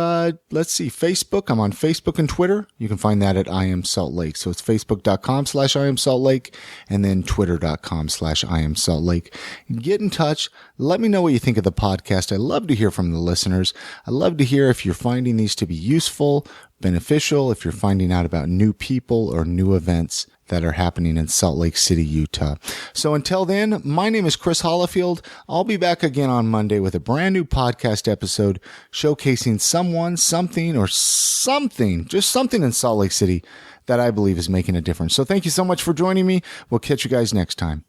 Facebook. I'm on Facebook and Twitter. You can find that at I Am Salt Lake. So it's facebook.com/IamSaltLake and then twitter.com/IamSaltLake. Get in touch. Let me know what you think of the podcast. I love to hear from the listeners. I love to hear if you're finding these to be useful, beneficial, if you're finding out about new people or new events that are happening in Salt Lake City, Utah. So until then, my name is Chris Hollifield. I'll be back again on Monday with a brand new podcast episode showcasing someone, something, or something, just something in Salt Lake City that I believe is making a difference. So thank you so much for joining me. We'll catch you guys next time.